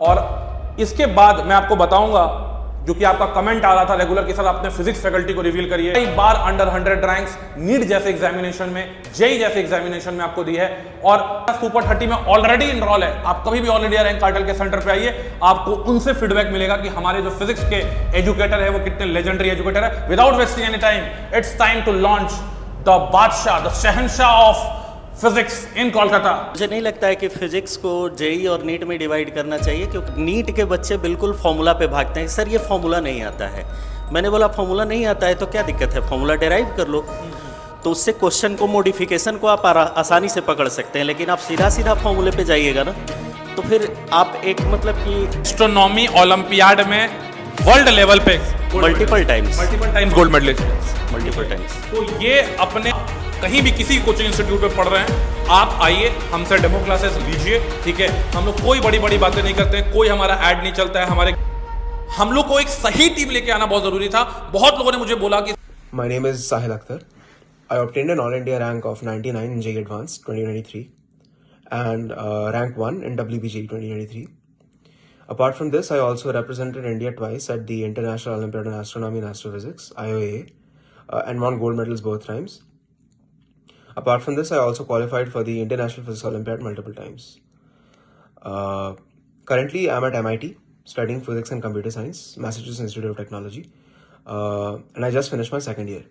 और इसके बाद मैं आपको बताऊंगा, जो कि आपका कमेंट आ रहा था रेगुलर कि सर आपने फिजिक्स फैकल्टी को रिवील करिए। कई बार अंडर 100 रैंक्स नीट जैसे एग्जामिनेशन में, जेई जैसे एग्जामिनेशन में आपको दी है और सुपर 30 में ऑलरेडी इनरोल है। आप कभी भी ऑल इंडिया रैंक कार्टल के सेंटर पे आइए, आपको उनसे फीडबैक मिलेगा कि हमारे जो फिजिक्स के एजुकेटर है वो कितने लेजेंडरी एजुकेटर है। Without wasting any time, it's time to launch the बादशाह, द शहंशाह ऑफ फिजिक्स इन कोलकाता। मुझे नहीं लगता है कि फिजिक्स को जेई और नीट में डिवाइड करना चाहिए, क्योंकि नीट के बच्चे बिल्कुल फॉर्मूला पे भागते हैं। सर ये फॉर्मूला नहीं आता है। मैंने बोला फॉर्मूला नहीं आता है तो क्या दिक्कत है, फॉर्मूला डिराइव कर लो। तो उससे क्वेश्चन को, मॉडिफिकेशन को आप आसानी से पकड़ सकते हैं। लेकिन आप सीधा सीधा फॉर्मूले पे जाइएगा ना, तो फिर आप एक मतलब कि एस्ट्रोनॉमी ओलंपियाड में वर्ल्ड लेवल पे multiple times gold medalist, multiple times. तो ये अपने कहीं भी किसी कोचिंग इंस्टीट्यूट में पढ़ रहे हैं, आप आइए हमसे डेमो क्लासेस लीजिए, ठीक है। हम लोग कोई बड़ी बड़ी बातें नहीं करते, कोई हमारा ऐड नहीं चलता है। हम लोग को एक सही टीम लेके आना बहुत जरूरी था। बहुत लोगों ने मुझे बोला कि My name is Sahil Akhtar. I obtained an All India rank of 99 in JEE Advanced 2023 and rank 1 in WBJEE 2023. Apart from this, I also represented India twice at the International Olympiad in Astronomy and Astrophysics (IOAA) and won gold medals both times. Apart from this, I also qualified for the International Physics Olympiad multiple times. Currently, I'm at MIT studying Physics and Computer Science, Massachusetts Institute of Technology, and I just finished my second year.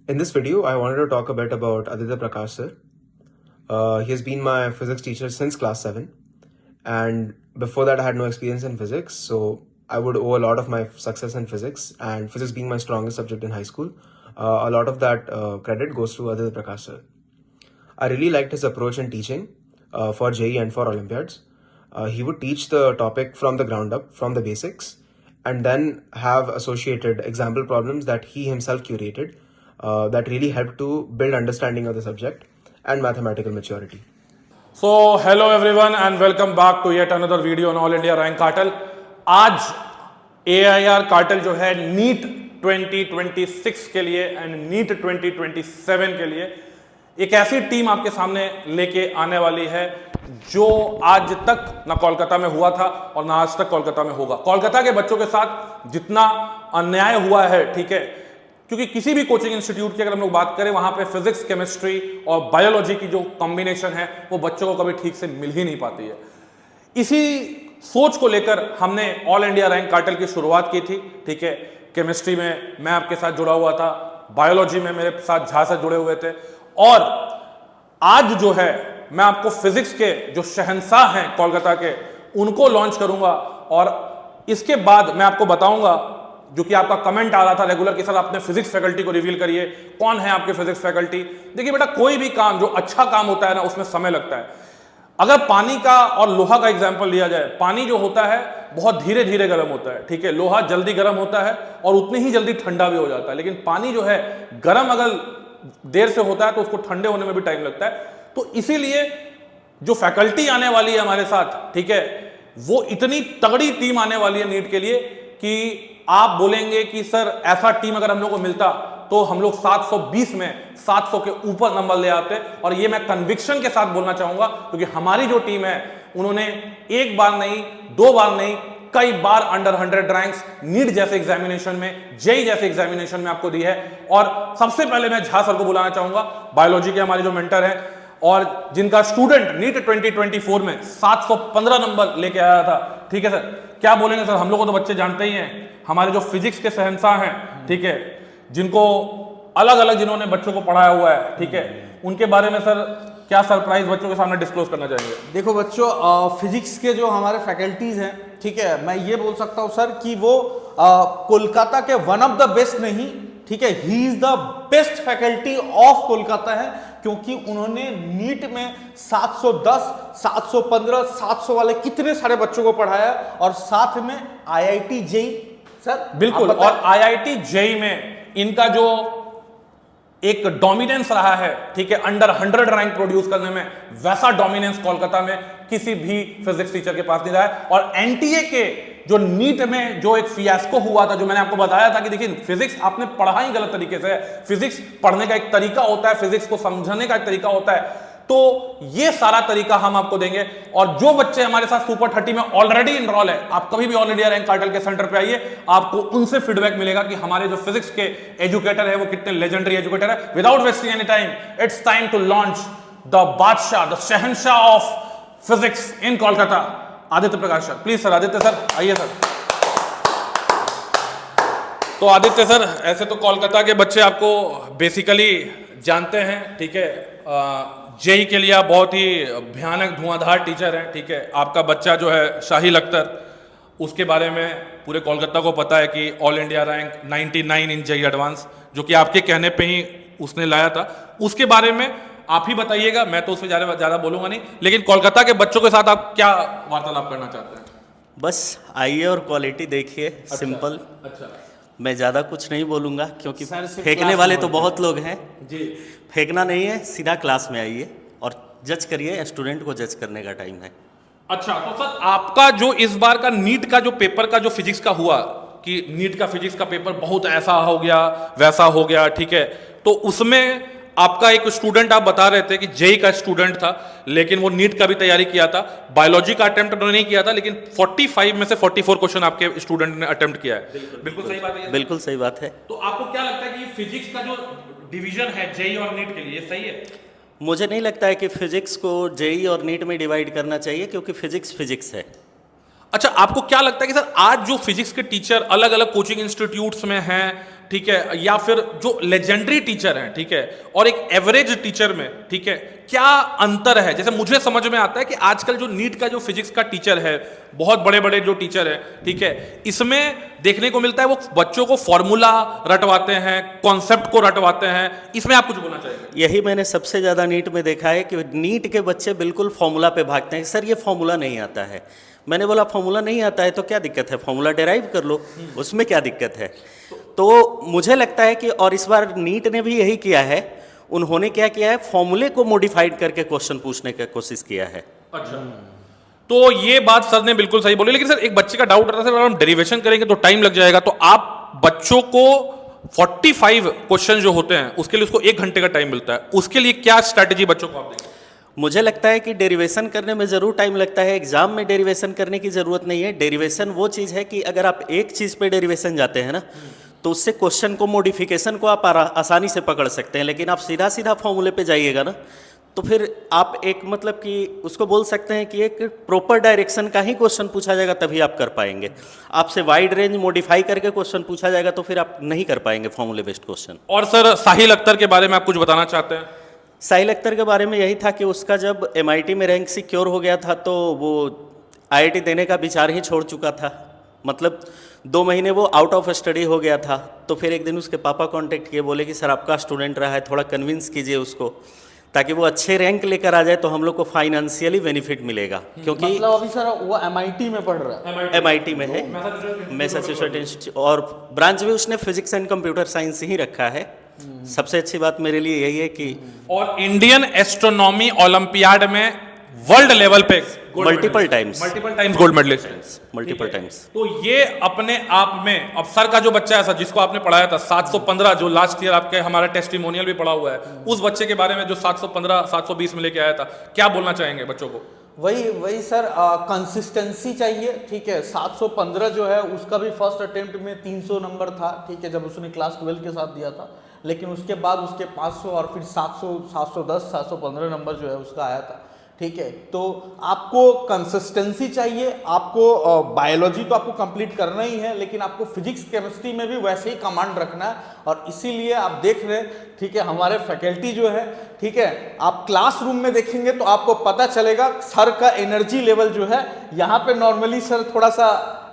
In this video, I wanted to talk a bit about Aditya Prakash sir. He has been my physics teacher since class 7, and before that I had no experience in physics, so I would owe a lot of my success in physics, and physics being my strongest subject in high school. A lot of that credit goes to Aditya Prakash sir. I really liked his approach in teaching for JEE and for Olympiads. He would teach the topic from the ground up, from the basics, and then have associated example problems that he himself curated that really helped to build understanding of the subject and mathematical maturity. So hello everyone and welcome back to yet another video on All India Rank Cartel. आज AIR cartel जो है NEET 2026 के लिए and NEET 2027 के लिए एक ऐसी team आपके सामने लेके आने वाली है जो आज तक ना कोलकाता में हुआ था और ना आज तक कोलकाता में होगा। कोलकाता के बच्चों के साथ जितना अन्याय हुआ है, ठीक है, क्योंकि किसी भी कोचिंग इंस्टीट्यूट की अगर हम लोग बात करें, वहां पे फिजिक्स, केमिस्ट्री और बायोलॉजी की जो कॉम्बिनेशन है वो बच्चों को कभी ठीक से मिल ही नहीं पाती है। इसी सोच को लेकर हमने ऑल इंडिया रैंक कार्टल की शुरुआत की थी, ठीक है। केमिस्ट्री में मैं आपके साथ जुड़ा हुआ था, बायोलॉजी में मेरे साथ झा से जुड़े हुए थे, और आज जो है मैं आपको फिजिक्स के जो शहंशाह हैं कोलकाता के, उनको लॉन्च करूंगा। और इसके बाद मैं आपको बताऊंगा, जो कि आपका कमेंट आ रहा था रेगुलर कि सर आपने फिजिक्स फैकल्टी को रिवील करिए, कौन है आपके फिजिक्स फैकल्टी। देखिए बेटा, कोई भी काम जो अच्छा काम होता है ना, उसमें समय लगता है। अगर पानी का और लोहा का एग्जांपल लिया जाए, पानी जो होता है बहुत धीरे धीरे गर्म होता है, ठीक है। लोहा जल्दी गर्म होता है और उतनी ही जल्दी ठंडा भी हो जाता है, लेकिन पानी जो है गर्म अगर देर से होता है तो उसको ठंडे होने में भी टाइम लगता है। तो इसीलिए जो फैकल्टी आने वाली है हमारे साथ, ठीक है, वो इतनी तगड़ी टीम आने वाली है नीट के लिए कि आप बोलेंगे कि सर ऐसा टीम अगर हम लोग को मिलता तो हम लोग 720 में 700 के ऊपर नंबर ले आते। और ये मैं कन्विक्शन के साथ बोलना चाहूंगा, क्योंकि हमारी जो टीम है उन्होंने एक बार नहीं, दो बार नहीं, कई बार अंडर 100 रैंक्स नीट जैसे एग्जामिनेशन में, जेई जैसे एग्जामिनेशन में आपको दी है। और सबसे पहले मैं झा सर को बुलाना चाहूंगा, बायोलॉजी के हमारे जो मेंटर हैं और जिनका स्टूडेंट नीट 2024 में 715 नंबर लेके आया था, ठीक है सर। क्या बोलेंगे सर? हम लोग को तो बच्चे जानते ही हैं, हमारे जो फिजिक्स के शहंशाह हैं, ठीक है, जिनको अलग अलग जिन्होंने बच्चों को पढ़ाया हुआ है, ठीक है, उनके बारे में सर क्या सरप्राइज बच्चों के सामने डिस्क्लोज करना चाहेंगे? देखो बच्चों, फिजिक्स के जो हमारे फैकल्टीज हैं, ठीक है, मैं ये बोल सकता हूँ सर कि वो कोलकाता के वन ऑफ द बेस्ट नहीं, ठीक है, he is the best faculty of Kolkata है, क्योंकि उन्होंने नीट में 710, 715, 700 वाले कितने सारे बच्चों को पढ़ाया, और साथ में आईआईटी जेई सर। बिल्कुल, और आईआईटी जेई में इनका जो एक डोमिनेंस रहा है, ठीक है, अंडर 100 रैंक प्रोड्यूस करने में, वैसा डोमिनेंस कोलकाता में किसी भी फिजिक्स टीचर के पास नहीं रहा है। और एनटीए के जो नीट में जो एक फियास्को हुआ था, जो मैंने आपको बताया था कि देखिए फिजिक्स आपने पढ़ा ही गलत तरीके से, फिजिक्स पढ़ने का एक तरीका होता है, फिजिक्स को समझने का एक तरीका होता है। तो ये सारा तरीका हम आपको देंगे। और जो बच्चे हमारे साथ सुपर 30 में ऑलरेडी इनरोल है, आप कभी भी ऑल इंडिया रैंक कार्टल के सेंटर पे आइए, आपको उनसे फीडबैक मिलेगा कि हमारे जो फिजिक्स के एजुकेटर है वो कितने लेजेंडरी एजुकेटर है। Without wasting any time, it's time to launch the बादशाह, द शहंशाह of physics in Kolkata, Aditya Prakash sir. Please sir, Aditya sir आइए सर। तो आदित्य सर, ऐसे तो कोलकाता के बच्चे आपको बेसिकली जानते हैं, ठीक है। जेई के लिए आप बहुत ही भयानक धुआंधार टीचर हैं, ठीक है। आपका बच्चा जो है शाहिल अख्तर, उसके बारे में पूरे कोलकाता को पता है कि all India rank 99 in JEE advance, जो कि आपके कहने पे ही उसने लाया था। उसके बारे में आप ही बताइएगा, मैं तो उससे ज़्यादा बोलूंगा नहीं, लेकिन कोलकाता के बच्चों के साथ आप क्या वार्तालाप करना चाहते हैं? बस आइए और क्वालिटी देखिए। सिंपल। अच्छा, मैं ज़्यादा कुछ नहीं बोलूँगा क्योंकि सर, सिर्फ फेंकने क्लास वाले में तो होते हैं। बहुत लोग हैं जी। फेंकना नहीं है, सीधा क्लास में आइए और जज करिए। स्टूडेंट को जज करने का टाइम है। अच्छा, तो सर आपका जो इस बार का नीट का जो पेपर का जो फिजिक्स का हुआ कि नीट का फिजिक्स का पेपर बहुत ऐसा हो गया वैसा हो गया, ठीक है, तो उसमें आपका एक स्टूडेंट आप बता रहे थे कि जेई का स्टूडेंट था, लेकिन वो नीट का भी तैयारी किया था। बायोलॉजी का अटेम्प्ट उन्होंने नहीं किया था, लेकिन 45 में से 44 क्वेश्चन आपके स्टूडेंट ने अटेम्प्ट किया है। बिल्कुल सही बात है। बिल्कुल सही बात है। तो आपको क्या लगता है कि फिजिक्स का जो डिवीजन है जेई और नीट के लिए सही है? मुझे नहीं लगता है कि फिजिक्स को जेई और नीट में डिवाइड करना चाहिए, क्योंकि फिजिक्स फिजिक्स है। अच्छा, आपको क्या लगता है कि सर आज जो फिजिक्स के टीचर अलग अलग कोचिंग इंस्टीट्यूट्स में हैं, ठीक है, या फिर जो लेजेंडरी टीचर हैं, ठीक है, और एक एवरेज टीचर में, ठीक है, क्या अंतर है? जैसे मुझे समझ में आता है कि आजकल जो नीट का जो फिजिक्स का टीचर है, बहुत बड़े बड़े जो टीचर है, ठीक है, इसमें देखने को मिलता है वो बच्चों को फॉर्मूला रटवाते हैं, कॉन्सेप्ट को रटवाते हैं। इसमें आप कुछ बोलना चाहिए? यही मैंने सबसे ज़्यादा नीट में देखा है कि नीट के बच्चे बिल्कुल फॉर्मूला पे भागते हैं। सर ये फॉर्मूला नहीं आता है। मैंने बोला फॉर्मूला नहीं आता है तो क्या दिक्कत है, फॉर्मूला डेराइव कर लो, उसमें क्या दिक्कत है। तो मुझे लगता है कि और इस बार नीट ने भी यही किया है। उन्होंने क्या किया है, फॉर्मूले को मॉडिफाइड करके क्वेश्चन पूछने की कोशिश किया है। अच्छा, तो ये बात सर ने बिल्कुल सही बोली, लेकिन सर एक बच्चे का डाउट रहता है, सर अगर हम डेरिवेशन करेंगे तो टाइम लग जाएगा, तो आप बच्चों को 45 क्वेश्चन जो होते हैं उसके लिए उसको 1 घंटे का टाइम मिलता है, उसके लिए क्या स्ट्रैटेजी बच्चों को आप देंगे? मुझे लगता है कि डेरिवेशन करने में ज़रूर टाइम लगता है। एग्जाम में डेरिवेशन करने की ज़रूरत नहीं है। डेरिवेशन वो चीज़ है कि अगर आप एक चीज़ पे डेरिवेशन जाते हैं ना, तो उससे क्वेश्चन को मॉडिफिकेशन को आप आसानी से पकड़ सकते हैं। लेकिन आप सीधा सीधा फॉर्मूले पे जाइएगा ना, तो फिर आप एक मतलब कि उसको बोल सकते हैं कि एक प्रॉपर डायरेक्शन का ही क्वेश्चन पूछा जाएगा, तभी आप कर पाएंगे। आपसे वाइड रेंज मॉडिफाई करके क्वेश्चन पूछा जाएगा तो फिर आप नहीं कर पाएंगे फॉर्मूले बेस्ड क्वेश्चन। और सर साहिल अख्तर के बारे में आप कुछ बताना चाहते हैं? साहिल अख्तर के बारे में यही था कि उसका जब MIT में रैंक सिक्योर हो गया था तो वो IIT देने का विचार ही छोड़ चुका था। मतलब 2 महीने वो आउट ऑफ स्टडी हो गया था। तो फिर एक दिन उसके पापा कांटेक्ट किए, बोले कि सर आपका स्टूडेंट रहा है, थोड़ा कन्विंस कीजिए उसको ताकि वो अच्छे रैंक लेकर आ जाए तो हम लोग को फाइनेंशियली बेनिफिट मिलेगा। क्योंकि मतलब अभी सर वो MIT में पढ़ रहा है। MIT में है, मैसाचुसेट्स इंस्टीट्यूट, और ब्रांच भी उसने फिजिक्स एंड कंप्यूटर साइंस ही रखा है। सबसे अच्छी बात मेरे लिए यही है कि और इंडियन एस्ट्रोनॉमी ओलंपियाड में वर्ल्ड लेवल पे multiple times gold medalist, multiple times. तो ये अपने आप में, अब सर का जो बच्चा है सर जिसको आपने पढ़ाया था 715, जो लास्ट ईयर आपके हमारा टेस्टिमोनियल भी पढ़ा हुआ है, उस बच्चे के बारे में जो 715 720 में लेके आया था, क्या बोलना चाहेंगे बच्चों को? वही सर, कंसिस्टेंसी चाहिए, ठीक है। 715 जो है उसका भी फर्स्ट अटेम्प्ट में 300 नंबर था, ठीक है, जब उसने क्लास 12 के साथ दिया था। लेकिन उसके बाद उसके 500 और फिर 700 710 715 नंबर जो है उसका आया था, ठीक है। तो आपको कंसिस्टेंसी चाहिए। आपको बायोलॉजी तो आपको कंप्लीट करना ही है, लेकिन आपको फिजिक्स केमिस्ट्री में भी वैसे ही कमांड रखना है। और इसीलिए आप देख रहे हैं, ठीक है, हमारे फैकल्टी जो है, ठीक है, आप क्लासरूम में देखेंगे तो आपको पता चलेगा सर का एनर्जी लेवल जो है, यहाँ पे नॉर्मली सर थोड़ा सा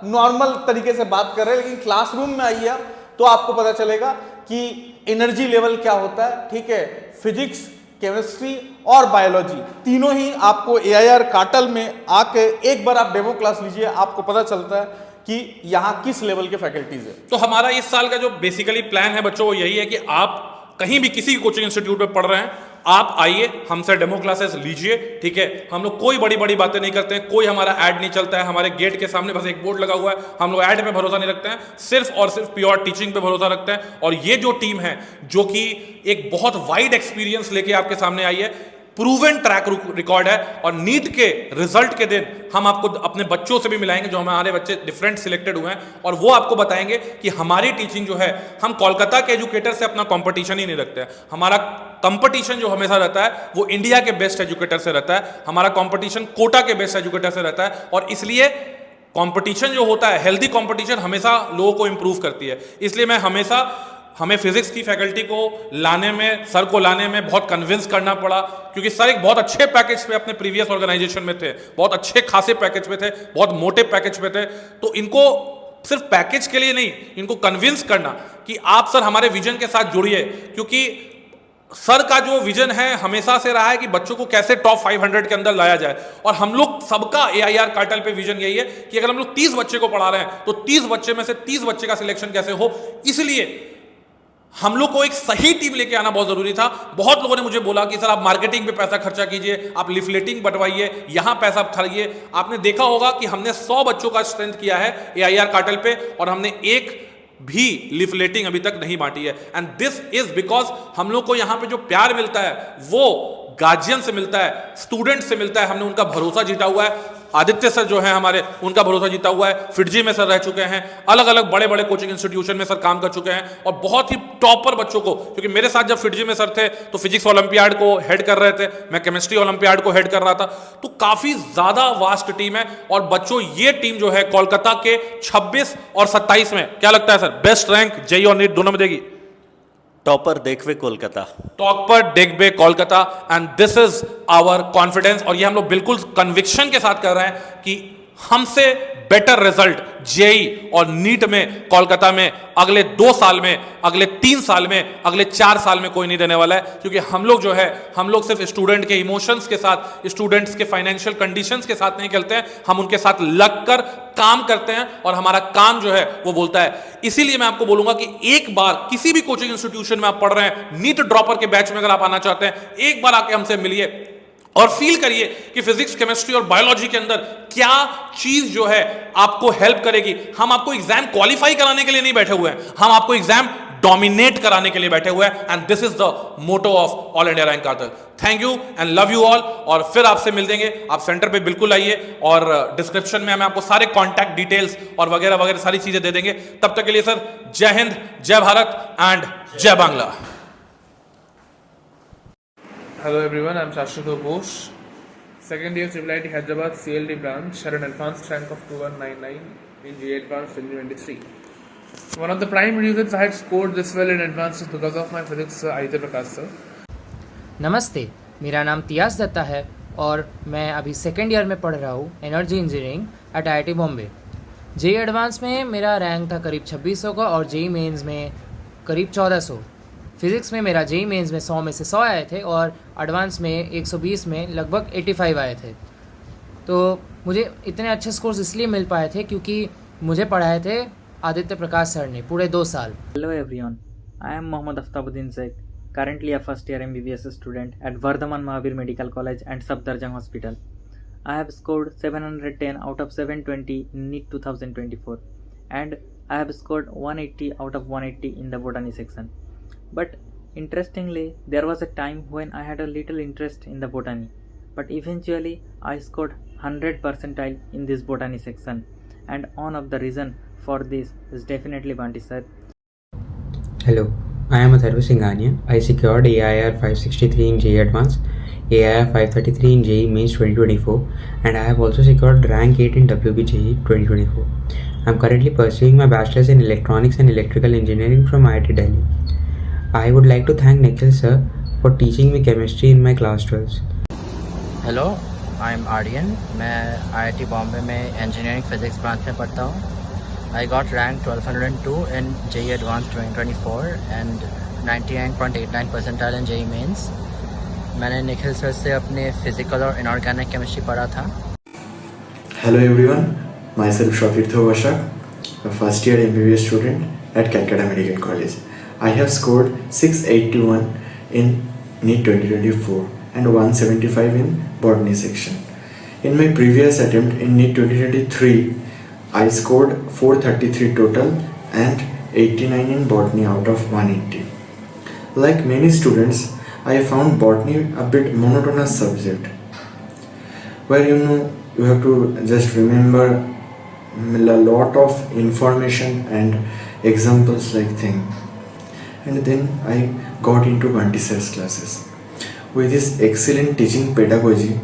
नॉर्मल तरीके से बात कर रहे हैं, लेकिन क्लासरूम में आइए तो आपको पता चलेगा कि एनर्जी लेवल क्या होता है, ठीक है। फिजिक्स, केमिस्ट्री और बायोलॉजी तीनों ही आपको AIR कार्टल में आके एक बार आप डेमो क्लास लीजिए, आपको पता चलता है कि यहाँ किस लेवल के फैकल्टीज है। तो हमारा इस साल का जो बेसिकली प्लान है बच्चों, वो यही है कि आप कहीं भी किसी कोचिंग इंस्टीट्यूट में पढ़ रहे हैं, आप आइए, हमसे डेमो क्लासेस लीजिए, ठीक है। हम लोग कोई बड़ी बड़ी बातें नहीं करते हैं, कोई हमारा ऐड नहीं चलता है, हमारे गेट के सामने बस एक बोर्ड लगा हुआ है, हम लोग ऐड पे भरोसा नहीं रखते हैं, सिर्फ और सिर्फ प्योर टीचिंग पे भरोसा रखते हैं। और ये जो टीम है जो कि एक बहुत वाइड एक्सपीरियंस लेके आपके सामने आई है, प्रूवन ट्रैक रिकॉर्ड है और नीट के रिजल्ट के दिन हम आपको अपने बच्चों से भी मिलाएंगे जो हमारे बच्चे डिफरेंट सिलेक्टेड हुए हैं और वो आपको बताएंगे कि हमारी टीचिंग जो है, हम कोलकाता के एजुकेटर से अपना कंपटीशन ही नहीं रखते हैं। हमारा कंपटीशन जो हमेशा रहता है वो इंडिया के बेस्ट एजुकेटर से रहता है, हमारा कंपटीशन कोटा के बेस्ट एजुकेटर से रहता है और इसलिए कंपटीशन जो होता है, हेल्दी कंपटीशन हमेशा लोगों को इंप्रूव करती है। इसलिए मैं हमेशा, हमें फिजिक्स की फैकल्टी को लाने में, सर को लाने में बहुत कन्विंस करना पड़ा क्योंकि सर एक बहुत अच्छे पैकेज पे अपने प्रीवियस ऑर्गेनाइजेशन में थे, बहुत अच्छे खासे पैकेज पे थे, बहुत मोटे पैकेज पे थे। तो इनको सिर्फ पैकेज के लिए नहीं, इनको कन्विंस करना कि आप सर हमारे विजन के साथ जुड़िए, क्योंकि सर का जो विजन है हमेशा से रहा है कि बच्चों को कैसे टॉप 500 के अंदर लाया जाए और हम लोग सबका AIR कार्टल पे विजन यही है कि अगर हम लोग 30 बच्चे को पढ़ा रहे हैं तो 30 बच्चे में से 30 बच्चे का सिलेक्शन कैसे हो। इसलिए हम लोग को एक सही टीम लेके आना बहुत जरूरी था। बहुत लोगों ने मुझे बोला कि सर आप मार्केटिंग पे पैसा खर्चा कीजिए, आप लिफलेटिंग बंटवाइए, यहां पैसा खर्चिए। आपने देखा होगा कि हमने 100 बच्चों का स्ट्रेंथ किया है AIR कार्टल पे और हमने एक भी लिफलेटिंग अभी तक नहीं बांटी है। एंड दिस इज बिकॉज हम लोग को यहां पे जो प्यार मिलता है वो गार्जियन से मिलता है, स्टूडेंट से मिलता है। हमने उनका भरोसा जीता हुआ है। आदित्य सर जो है हमारे, उनका भरोसा जीता हुआ है। फिटजी में सर रह चुके हैं, अलग अलग बड़े बड़े कोचिंग इंस्टीट्यूशन में सर काम कर चुके हैं और बहुत ही टॉपर बच्चों को, क्योंकि मेरे साथ जब फिटजी में सर थे तो फिजिक्स ओलंपियाड को हेड कर रहे थे, मैं केमिस्ट्री ओलंपियाड को हेड कर रहा था। तो काफी ज्यादा वास्ट टीम है और बच्चों ये टीम जो है कोलकाता के 26 और 27 में, क्या लगता है सर बेस्ट रैंक जेईई और नीट दोनों में देगी? टॉपर देखवे कोलकाता, टॉपर देखबे Kolkata. And this is our confidence और ये हम लोग बिल्कुल कन्विक्शन के साथ कर रहे हैं कि हमसे बेटर रिजल्ट जेईई और नीट में कोलकाता में अगले 2 साल में, अगले 3 साल में, अगले 4 साल में कोई नहीं देने वाला है। क्योंकि हम लोग जो है, हम लोग सिर्फ स्टूडेंट के इमोशंस के साथ, स्टूडेंट्स के फाइनेंशियल कंडीशंस के साथ नहीं खेलते हैं, हम उनके साथ लगकर काम करते हैं और हमारा काम जो है वो बोलता है। इसीलिए मैं आपको बोलूंगा कि एक बार किसी भी कोचिंग इंस्टीट्यूशन में आप पढ़ रहे हैं, नीट ड्रॉपर के बैच में अगर आप आना चाहते हैं, एक बार आके हमसे मिलिए और फील करिए कि फिजिक्स, केमिस्ट्री और बायोलॉजी के अंदर क्या चीज जो है आपको हेल्प करेगी। हम आपको एग्जाम क्वालिफाई कराने के लिए नहीं बैठे हुए हैं, हम आपको एग्जाम डोमिनेट कराने के लिए बैठे हुए हैं। And this is the motto of all India rank cartel. Thank you and love you all. और फिर आपसे मिल देंगे, आप सेंटर पे बिल्कुल आइए और डिस्क्रिप्शन में हमें आपको सारे कॉन्टैक्ट डिटेल्स और वगैरह वगैरह सारी चीजें दे देंगे। तब तक के लिए सर जय हिंद, जय भारत एंड जय Bangla. Hello everyone, I'm Shashwat Ghosh, second year IIIT Hyderabad CLD branch, had an advanced rank of 2199 in GA Advanced 2023. One of the prime reasons I had scored this well in advanced is because of my physics sir, Aditya Prakash sir. नमस्ते, मेरा नाम तियास दत्ता है और मैं अभी second year में पढ़ रहा हूँ energy engineering at IIT Bombay. JEE advance में मेरा रैंक था करीब 2600 का और जेई मेंस में करीब 1400। फिज़िक्स में मेरा जेई मेंस में 100 में से 100 आए थे और एडवांस में 120 में लगभग 85 आए थे। तो मुझे इतने अच्छे स्कोर्स इसलिए मिल पाए थे क्योंकि मुझे पढ़ाए थे आदित्य प्रकाश सर ने पूरे 2 साल। Hello everyone, I am Mohammad Aftabuddin Sheikh, currently a first year MBBS student at Vardhaman Mahavir Medical College and Safdarjung Hospital. I have scored 710 out of 720 in NEET 2024 and I have scored 180 out of 180 in the botany section. But interestingly, there was a time when I had a little interest in the botany, but eventually I scored 100 percentile in this botany section, and one of the reason for this is definitely Banti sir. Hello, I am Atharva Singhania. I secured AIR 563 in JEE Advanced, AIR 533 in JEE Mains 2024, and I have also secured rank 8 in WB JEE 2024. I am currently pursuing my bachelor's in electronics and electrical engineering from IIT Delhi. I would like to thank Nikhil sir for teaching me chemistry in my class 12s. Hello, I am Aryan. मैं IIT Bombay में engineering physics branch में पढ़ता हूँ। I got rank 1202 in JEE advance 2024 and 99.89 percentile in JEE mains. मैंने Nikhil sir से अपने physical और inorganic chemistry पढ़ा था। Hello everyone, myself Shwatirtha Vashak, a first year MBBS student at Calcutta Medical College. I have scored 681 in NEET 2024 and 175 in botany section. In my previous attempt in NEET 2023, I scored 433 total and 89 in botany out of 180. Like many students, I found botany a bit monotonous subject, where you have to just remember a lot of information and examples like thing. And then I got into Bunty sir's classes. With his excellent teaching pedagogy,